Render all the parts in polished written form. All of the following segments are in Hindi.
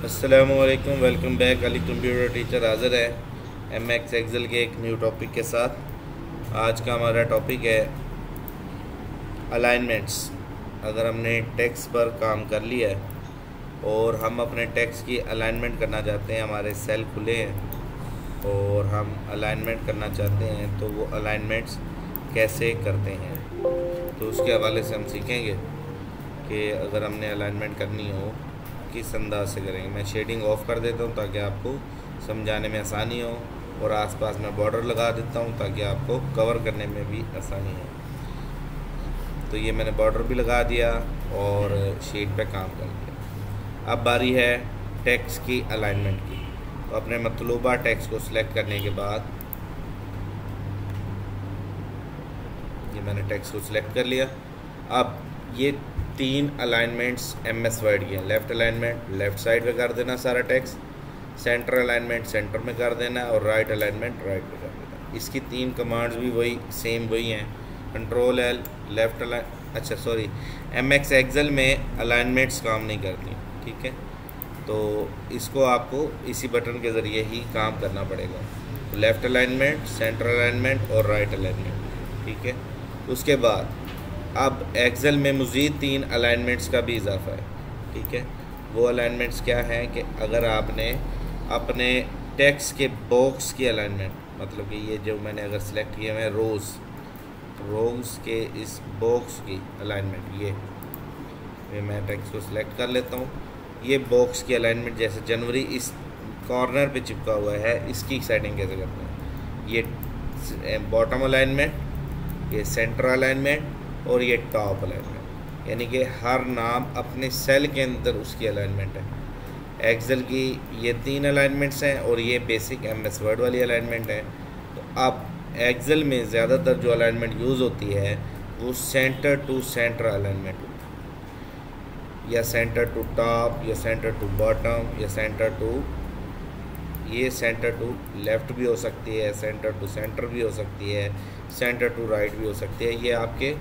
अस्सलामुअलैकुम, welcome back. Ali computer teacher हाज़िर है एमएक्स एक्सेल के एक न्यू टॉपिक के साथ। आज का हमारा टॉपिक है अलाइनमेंट्स। अगर हमने टेक्स्ट पर काम कर लिया है और हम अपने टेक्स्ट की अलाइनमेंट करना चाहते हैं, हमारे सेल खुले हैं और हम अलाइनमेंट करना चाहते हैं, तो वो अलाइनमेंट्स कैसे करते हैं, तो उसके हवाले से हम सीखेंगे कि अगर हमने अलाइनमेंट करनी हो किस अंदाज से करेंगे। मैं शेडिंग ऑफ कर देता हूँ ताकि आपको समझाने में आसानी हो, और आसपास मैं बॉर्डर लगा देता हूँ ताकि आपको कवर करने में भी आसानी हो। तो ये मैंने बॉर्डर भी लगा दिया और शीट पे काम कर लिया। अब बारी है टेक्स्ट की अलाइनमेंट की। तो अपने मतलूबा टेक्स्ट को सिलेक्ट करने के बाद ये मैंने टेक्स्ट को सिलेक्ट कर लिया। अब ये 3 अलाइनमेंट्स एमएस वर्ड की हैं। लेफ़्ट अलाइनमेंट लेफ़्ट साइड पे कर देना सारा टेक्स्ट, सेंटर अलाइनमेंट सेंटर में कर देना, और राइट अलाइनमेंट राइट पे कर देना। इसकी 3 कमांड्स भी वही हैं। Control L left align MS Excel में अलाइनमेंट्स काम नहीं करती, ठीक है। तो इसको आपको इसी बटन के ज़रिए ही काम करना पड़ेगा। तो लेफ़्ट अलाइनमेंट, सेंटर अलाइनमेंट और राइट अलाइनमेंट, ठीक है। उसके बाद अब एक्सेल में मज़ीद 3 अलाइनमेंट्स का भी इजाफा है, ठीक है। वो अलाइनमेंट्स क्या हैं कि अगर आपने अपने टेक्स्ट के बॉक्स की अलाइनमेंट, मतलब कि ये जो मैंने अगर सिलेक्ट किया है रोज़ के इस बॉक्स की अलाइनमेंट, ये मैं टेक्स्ट को सिलेक्ट कर लेता हूँ। ये बॉक्स की अलाइनमेंट, जैसे जनवरी इस कॉर्नर पे चिपका हुआ है, इसकी सेटिंग कैसे करते हैं। ये बॉटम अलाइनमेंट, ये सेंटर अलाइनमेंट और ये टॉप अलाइनमेंट, यानी कि हर नाम अपने सेल के अंदर उसकी अलाइनमेंट है। एक्सेल की ये 3 अलाइनमेंट्स हैं और ये बेसिक एमएस वर्ड वाली अलाइनमेंट है। तो अब एक्सेल में ज़्यादातर जो अलाइनमेंट यूज़ होती है वो सेंटर टू सेंटर अलाइनमेंट होती है, या सेंटर टू टॉप, या सेंटर टू बॉटम, या सेंटर टू लेफ़्ट भी हो सकती है, सेंटर टू सेंटर भी हो सकती है, सेंटर टू राइट भी हो सकती है। ये आपके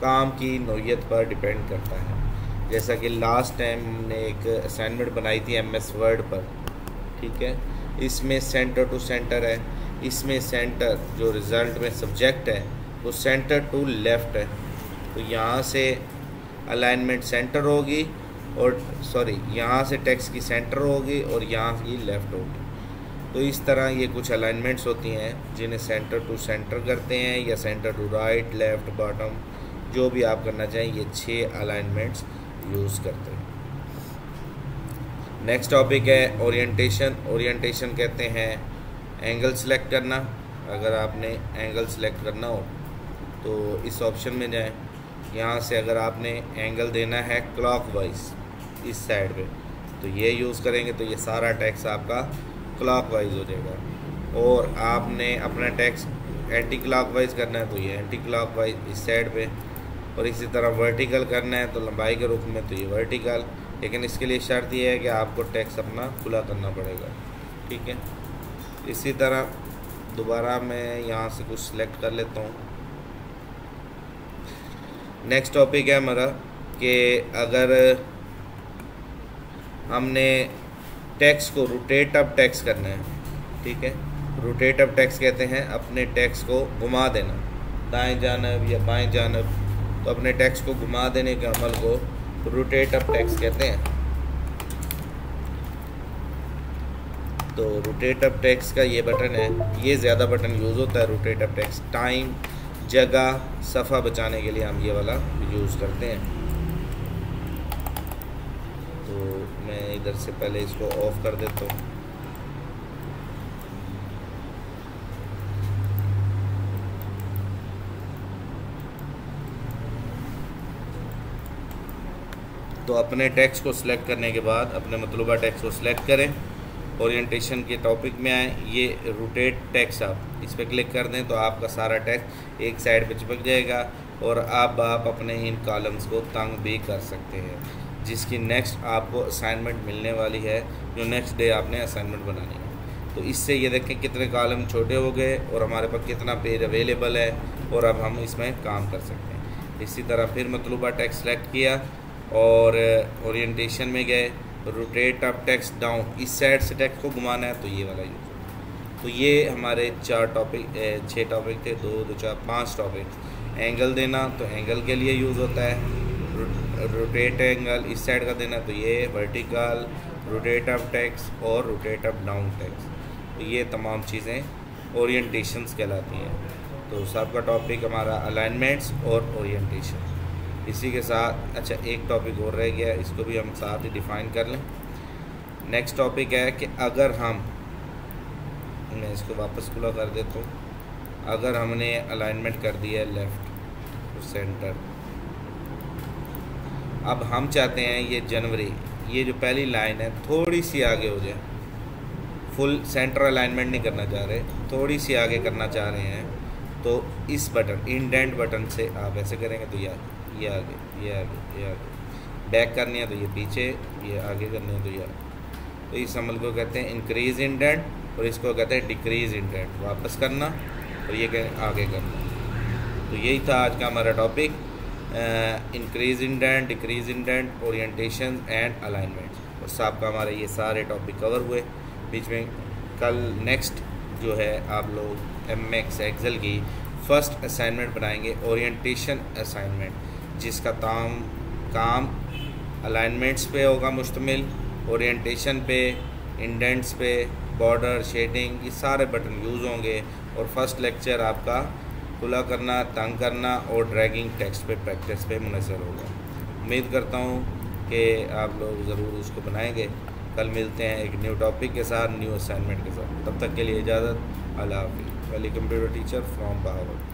काम की नौइयत पर डिपेंड करता है। जैसा कि लास्ट टाइम हमने एक असाइनमेंट बनाई थी एमएस वर्ड पर, ठीक है। इसमें सेंटर टू सेंटर है, इसमें सेंटर जो रिज़ल्ट में सब्जेक्ट है वो सेंटर टू लेफ़्ट है। तो यहाँ से अलाइनमेंट सेंटर होगी और यहाँ से टेक्स्ट की सेंटर होगी और यहाँ की लेफ़्ट होगी। तो इस तरह ये कुछ अलाइनमेंट्स होती हैं जिन्हें सेंटर टू सेंटर करते हैं, या centre to right, left, bottom, जो भी आप करना चाहें, ये 6 अलाइनमेंट्स यूज़ करते हैं। नेक्स्ट टॉपिक है ओरिएंटेशन कहते हैं एंगल सेलेक्ट करना। अगर आपने एंगल सेलेक्ट करना हो तो इस ऑप्शन में जाएं। यहाँ से अगर आपने एंगल देना है क्लॉकवाइज इस साइड पे, तो ये यूज़ करेंगे, तो ये सारा टेक्स्ट आपका क्लॉकवाइज हो जाएगा। और आपने अपना टेक्स्ट एंटी क्लॉकवाइज करना है तो ये एंटी क्लॉकवाइज इस साइड पे, और इसी तरह वर्टिकल करना है तो लंबाई के रूप में तो ये वर्टिकल। लेकिन इसके लिए शर्त ये है कि आपको टेक्स्ट अपना खुला करना पड़ेगा, ठीक है। इसी तरह दोबारा मैं यहाँ से कुछ सिलेक्ट कर लेता हूँ। नेक्स्ट टॉपिक है हमारा कि अगर हमने टेक्स्ट को रोटेट अप टेक्स्ट करना है, ठीक है। रोटेट अप टेक्स्ट कहते हैं अपने टेक्स्ट को घुमा देना, दाएं जानब या बाएं जानब। तो अपने टेक्स्ट को घुमा देने के अमल को रोटेट अप टेक्स्ट कहते हैं। तो रोटेट अप टेक्स्ट का ये बटन है, ये ज़्यादा बटन यूज़ होता है रोटेट अप टेक्स्ट। टाइम, जगह, सफ़ा बचाने के लिए हम ये वाला यूज़ करते हैं। तो मैं इधर से पहले इसको ऑफ कर देता हूँ। तो अपने टेक्स्ट को सिलेक्ट करने के बाद अपने मतलूबा टेक्स्ट को सिलेक्ट करें, ओरिएंटेशन के टॉपिक में आए, ये रोटेट टेक्स्ट आप इस पर क्लिक कर दें तो आपका सारा टेक्स्ट एक साइड पे चिपक जाएगा, और आप अपने इन कॉलम्स को तंग भी कर सकते हैं, जिसकी नेक्स्ट आपको असाइनमेंट मिलने वाली है, जो नेक्स्ट डे आपने असाइनमेंट बनानी है। तो इससे ये देखें कितने कॉलम छोटे हो गए और हमारे पास कितना पेज अवेलेबल है, और अब हम इसमें काम कर सकते हैं। इसी तरह फिर मतलूबा टेक्स्ट सेलेक्ट किया और ओरिएंटेशन में गए, रोटेट अप टेक्स्ट डाउन, इस साइड से टेक्स्ट को घुमाना है तो ये वाला यूज़। तो ये हमारे 6 टॉपिक थे, 2 2 4 5 टॉपिक। एंगल देना तो एंगल के लिए यूज़ होता है, रोटेट एंगल इस साइड का देना तो ये वर्टिकल, रोटेट अप टेक्स्ट और रोटेट अप डाउन टेक्स्ट। तो ये तमाम चीज़ें ओरिएंटेशंस कहलाती हैं। तो सबका टॉपिक हमारा अलाइनमेंट्स और ओरिएंटेशन। इसी के साथ अच्छा एक टॉपिक और रह गया, इसको भी हम साथ ही डिफ़ाइन कर लें। नेक्स्ट टॉपिक है कि अगर मैं इसको वापस खुला कर देता हूँ। अगर हमने अलाइनमेंट कर दिया है लेफ़्ट टू सेंटर, अब हम चाहते हैं ये जनवरी, ये जो पहली लाइन है थोड़ी सी आगे हो जाए, फुल सेंटर अलाइनमेंट नहीं करना चाह रहे, थोड़ी सी आगे करना चाह रहे हैं, तो इस बटन इंडेंट बटन से आप ऐसे करेंगे तो ये आगे, ये आगे, ये आगे, ये आगे। बैक करनी है तो ये पीछे, ये आगे करनी है तो ये आगे। तो इस अमल को कहते हैं इंक्रीज़ इंडेंट और इसको कहते हैं डिक्रीज़ इंडेंट, वापस करना और ये कहें आगे करना। तो यही था आज का हमारा topic, increase indent, decrease indent, orientation and alignment. और साहब का हमारे ये सारे टॉपिक कवर हुए। बीच में कल नेक्स्ट जो है आप लोग एमएक्स एक्सेल की फर्स्ट असाइनमेंट बनाएंगे, ओरिएंटेशन असाइनमेंट, जिसका काम अलाइनमेंट्स पे होगा मुश्तमिल, ओरिएंटेशन पे, इंडेंट्स पे, बॉर्डर, शेडिंग, ये सारे बटन यूज़ होंगे। और फर्स्ट लेक्चर आपका खुला करना, तंग करना और ड्रैगिंग टेक्स्ट पे प्रैक्टिस पे मुनसर होगा। उम्मीद करता हूँ कि आप लोग ज़रूर उसको बनाएंगे। कल मिलते हैं एक न्यू टॉपिक के साथ, न्यू असाइनमेंट के साथ। तब तक के लिए इजाज़त, अल्लाह हाफ़िज़। वली कंप्यूटर टीचर फ्रॉम बहावल।